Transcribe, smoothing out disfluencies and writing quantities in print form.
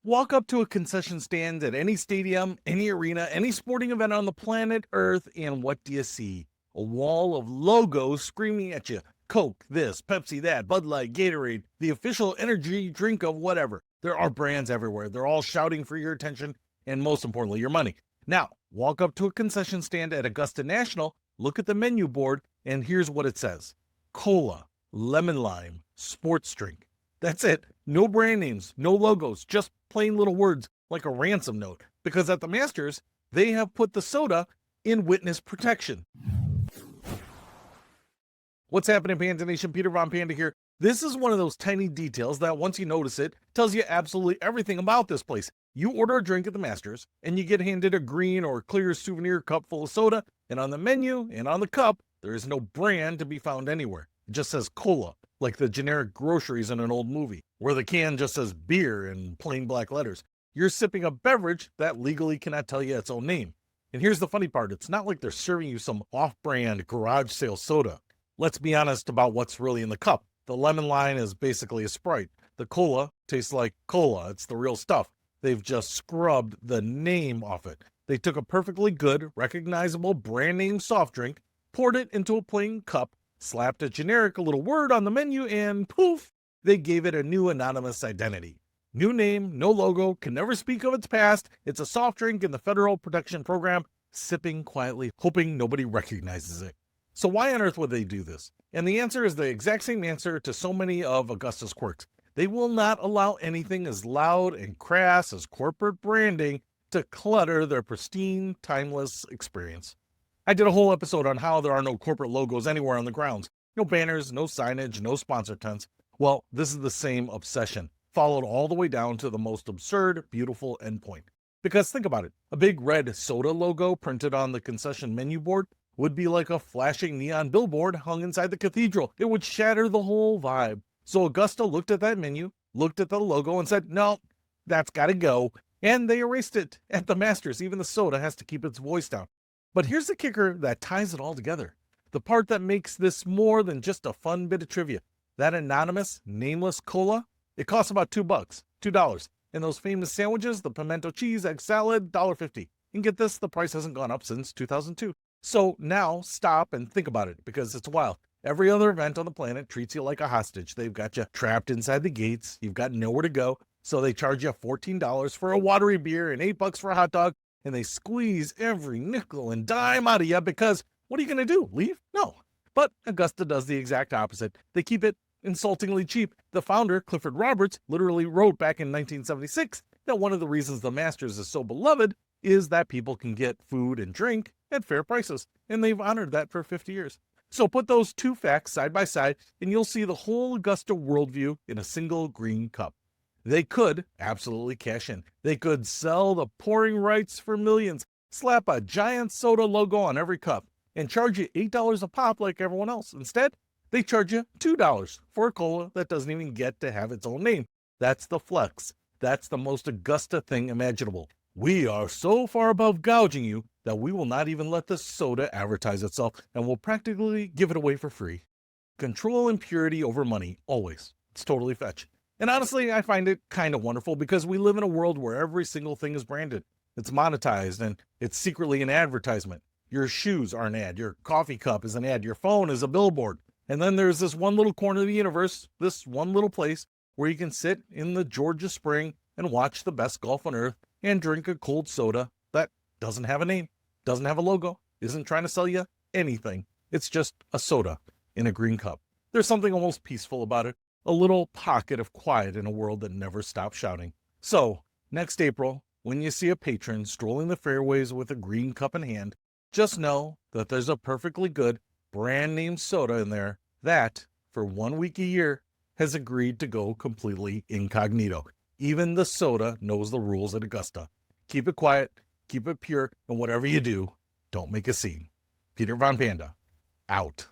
Walk up to a concession stand at any stadium, any arena, any sporting event on the planet Earth, and what do you see? A wall of logos screaming at you. Coke, this, Pepsi, that, Bud Light, Gatorade, the official energy drink of whatever. There are brands everywhere. They're all shouting for your attention and, most importantly, your money. Now, walk up to a concession stand at Augusta National, look at the menu board, and here's what it says: Cola, lemon lime, sports drink. That's it. No brand names, no logos, just plain little words like a ransom note. Because at the Masters, they have put the soda in witness protection. What's happening, Panda Nation? Peter Von Panda here. This is one of those tiny details that, once you notice it, tells you absolutely everything about this place. You order a drink at the Masters, and you get handed a green or clear souvenir cup full of soda, and on the menu and on the cup, there is no brand to be found anywhere. It just says cola, like the generic groceries in an old movie, where the can just says beer in plain black letters. You're sipping a beverage that legally cannot tell you its own name. And here's the funny part: it's not like they're serving you some off-brand garage sale soda. Let's be honest about what's really in the cup. The lemon lime is basically a Sprite. The cola tastes like cola. It's the real stuff. They've just scrubbed the name off it. They took a perfectly good, recognizable brand name soft drink, poured it into a plain cup, slapped a generic little word on the menu, and poof, they gave it a new anonymous identity. New name, no logo, can never speak of its past. It's a soft drink in the Federal Protection Program, sipping quietly, hoping nobody recognizes it. So why on earth would they do this? And the answer is the exact same answer to so many of Augusta's quirks. They will not allow anything as loud and crass as corporate branding to clutter their pristine, timeless experience. I did a whole episode on how there are no corporate logos anywhere on the grounds. No banners, no signage, no sponsor tents. Well, this is the same obsession, followed all the way down to the most absurd, beautiful endpoint. Because think about it, a big red soda logo printed on the concession menu board would be like a flashing neon billboard hung inside the cathedral. It would shatter the whole vibe. So Augusta looked at that menu, looked at the logo, and said, no, that's gotta go. And they erased it. At the Masters, even the soda has to keep its voice down. But here's the kicker that ties it all together. The part that makes this more than just a fun bit of trivia. That anonymous, nameless cola, it costs about $2, $2. And those famous sandwiches, the pimento cheese, egg salad, $1.50. And get this, the price hasn't gone up since 2002. So now stop and think about it, because it's wild. Every other event on the planet treats you like a hostage. They've got you trapped inside the gates. You've got nowhere to go. So they charge you $14 for a watery beer and $8 for a hot dog. And they squeeze every nickel and dime out of you because what are you going to do? Leave? No. But Augusta does the exact opposite. They keep it insultingly cheap. The founder, Clifford Roberts, literally wrote back in 1976 that one of the reasons the Masters is so beloved is that people can get food and drink at fair prices, and they've honored that for 50 years. So put those two facts side by side, and you'll see the whole Augusta worldview in a single green cup. They could absolutely cash in. They could sell the pouring rights for millions, slap a giant soda logo on every cup, and charge you $8 a pop like everyone else. Instead, they charge you $2 for a cola that doesn't even get to have its own name. That's the flex. That's the most Augusta thing imaginable. We are so far above gouging you that we will not even let the soda advertise itself, and will practically give it away for free. Control and purity over money, always. It's totally fetch. And honestly, I find it kind of wonderful because we live in a world where every single thing is branded. It's monetized, and it's secretly an advertisement. Your shoes are an ad, your coffee cup is an ad, your phone is a billboard. And then there's this one little corner of the universe, this one little place where you can sit in the Georgia spring and watch the best golf on earth and drink a cold soda that doesn't have a name, doesn't have a logo, isn't trying to sell you anything. It's just a soda in a green cup. There's something almost peaceful about it, a little pocket of quiet in a world that never stops shouting. So, next April, when you see a patron strolling the fairways with a green cup in hand, just know that there's a perfectly good brand name soda in there that, for 1 week a year, has agreed to go completely incognito. Even the soda knows the rules at Augusta. Keep it quiet, keep it pure, and whatever you do, don't make a scene. Peter Von Panda, out.